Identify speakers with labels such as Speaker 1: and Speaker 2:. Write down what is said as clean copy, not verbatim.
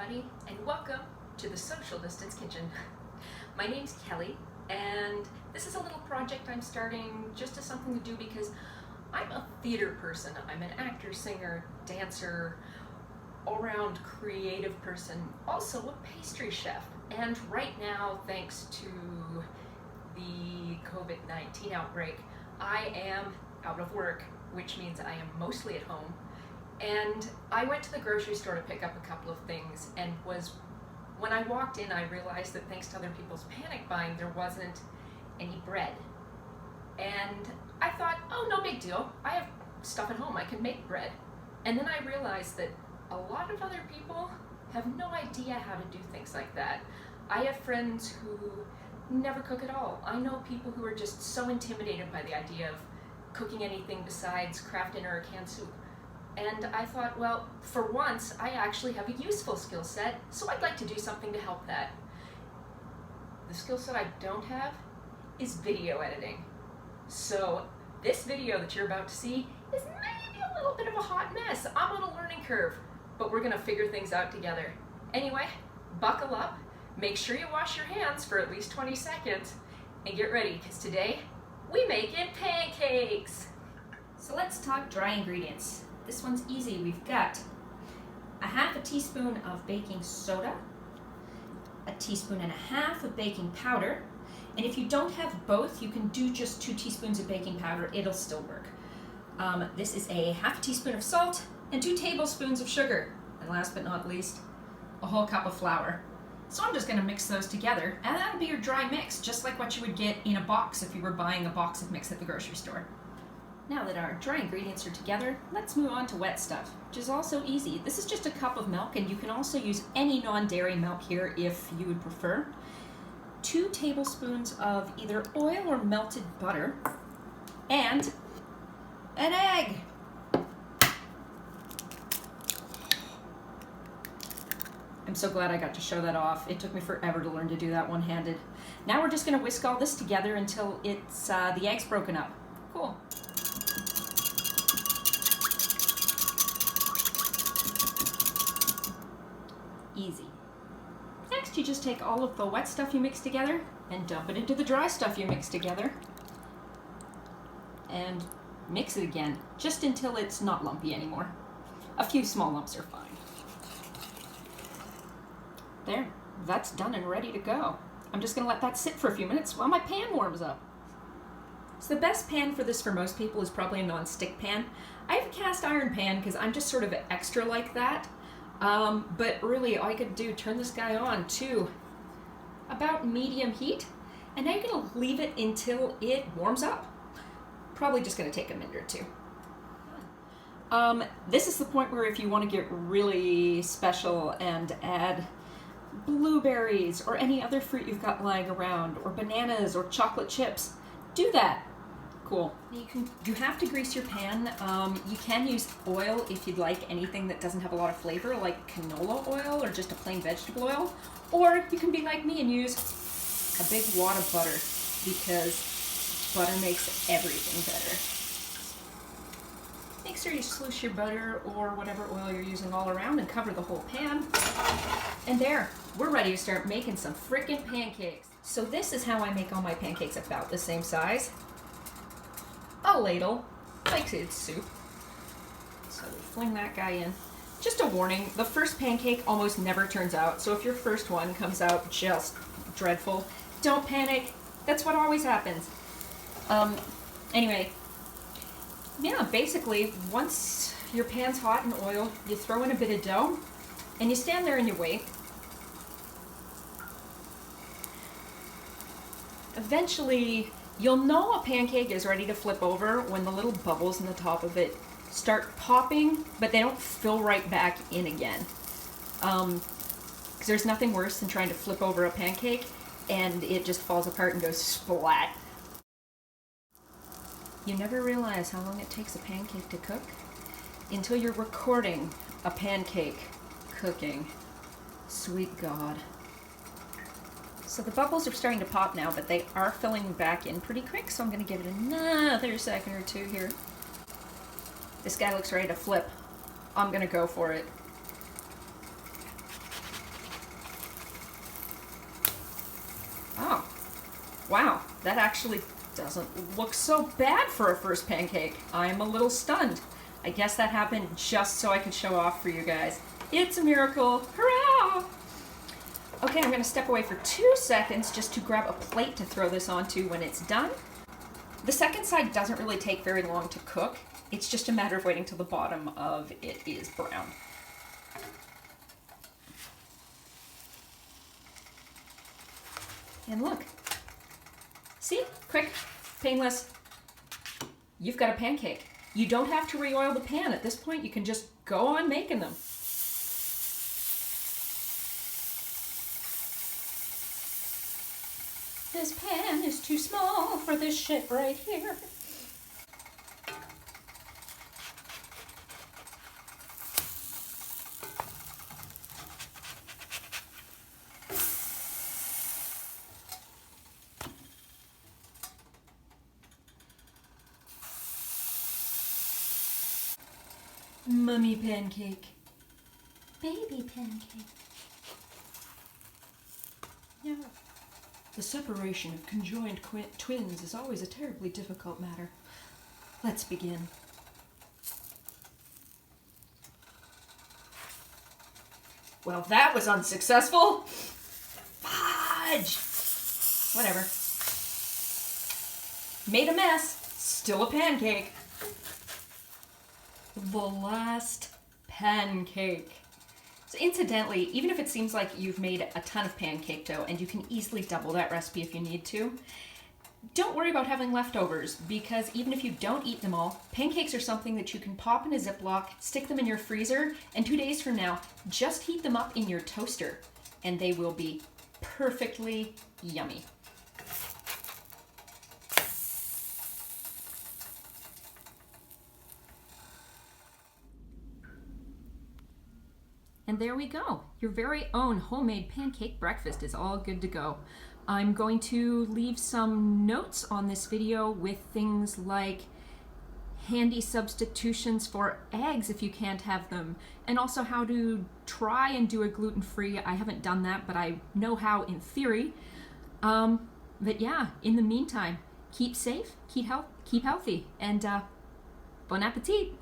Speaker 1: everybody, and welcome to the Social Distance Kitchen. My name's Kelly, and this is a little project I'm starting just as something to do because I'm a theater person. I'm an actor, singer, dancer, all-around creative person, also a pastry chef. And right now, thanks to the COVID-19 outbreak, I am out of work, which means I am mostly at home. And I went to the grocery store to pick up a couple of things, and when I walked in, I realized that thanks to other people's panic buying, there wasn't any bread. And I thought, oh, no big deal. I have stuff at home, I can make bread. And then I realized that a lot of other people have no idea how to do things like that. I have friends who never cook at all. I know people who are just so intimidated by the idea of cooking anything besides Kraft Dinner or canned soup. And I thought, well, for once, I actually have a useful skill set, so I'd like to do something to help that. The skill set I don't have is video editing. So this video that you're about to see is maybe a little bit of a hot mess. I'm on a learning curve, but we're gonna figure things out together. Anyway, buckle up, make sure you wash your hands for at least 20 seconds, and get ready, because today, we making pancakes. So let's talk dry ingredients. This one's easy. We've got a half a teaspoon of baking soda, a teaspoon and a half of baking powder, and if you don't have both, you can do just 2 teaspoons of baking powder. It'll still work. This is a half a teaspoon of salt and 2 tablespoons of sugar, and last but not least, a whole cup of flour. So I'm just going to mix those together, and that'll be your dry mix, just like what you would get in a box if you were buying a box of mix at the grocery store. Now that our dry ingredients are together, let's move on to wet stuff, which is also easy. This is just a cup of milk, and you can also use any non-dairy milk here if you would prefer. 2 tablespoons of either oil or melted butter, and an egg. I'm so glad I got to show that off. It took me forever to learn to do that one-handed. Now we're just going to whisk all this together until it's the egg's broken up. Cool. Easy. Next, you just take all of the wet stuff you mixed together and dump it into the dry stuff you mixed together. And mix it again, just until it's not lumpy anymore. A few small lumps are fine. There, that's done and ready to go. I'm just going to let that sit for a few minutes while my pan warms up. So the best pan for this for most people is probably a non-stick pan. I have a cast iron pan because I'm just sort of extra like that. But really all you could do, turn this guy on to about medium heat, and now you're going to leave it until it warms up. Probably just going to take a minute or two. This is the point where if you want to get really special and add blueberries or any other fruit you've got lying around, or bananas or chocolate chips, do that. Cool. You have to grease your pan. You can use oil if you'd like anything that doesn't have a lot of flavor, like canola oil or just a plain vegetable oil. Or you can be like me and use a big wad of butter, because butter makes everything better. Make sure you sluice your butter or whatever oil you're using all around and cover the whole pan. And there, we're ready to start making some frickin' pancakes. So this is how I make all my pancakes, about the same size. A ladle, like it's soup. So we fling that guy in. Just a warning, the first pancake almost never turns out, so if your first one comes out just dreadful, don't panic. That's what always happens. Anyway, yeah, basically, once your pan's hot in oil, you throw in a bit of dough, and you stand there and you wait. Eventually, you'll know a pancake is ready to flip over when the little bubbles in the top of it start popping, but they don't fill right back in again. Because there's nothing worse than trying to flip over a pancake and it just falls apart and goes splat. You never realize how long it takes a pancake to cook until you're recording a pancake cooking. Sweet God. So the bubbles are starting to pop now, but they are filling back in pretty quick, so I'm going to give it another second or two here. This guy looks ready to flip. I'm going to go for it. Wow, that actually doesn't look so bad for a first pancake. I'm a little stunned. I guess that happened just so I could show off for you guys. It's a miracle. Hurrah! Okay, I'm gonna step away for 2 seconds just to grab a plate to throw this onto when it's done. The second side doesn't really take very long to cook. It's just a matter of waiting till the bottom of it is brown. And look. See? Quick, painless. You've got a pancake. You don't have to re-oil the pan. At this point, you can just go on making them. This pan is too small for this shit right here. Mummy pancake. Baby pancake. Yeah. The separation of conjoined twins is always a terribly difficult matter. Let's begin. Well, that was unsuccessful. Fudge! Whatever. Made a mess. Still a pancake. The last pancake. So incidentally, even if it seems like you've made a ton of pancake dough and you can easily double that recipe if you need to, don't worry about having leftovers, because even if you don't eat them all, pancakes are something that you can pop in a Ziploc, stick them in your freezer, and 2 days from now, just heat them up in your toaster, and they will be perfectly yummy. And there we go. Your very own homemade pancake breakfast is all good to go. I'm going to leave some notes on this video with things like handy substitutions for eggs if you can't have them, and also how to try and do a gluten-free. I haven't done that, but I know how in theory. But yeah, in the meantime, keep safe, keep healthy, and bon appetit!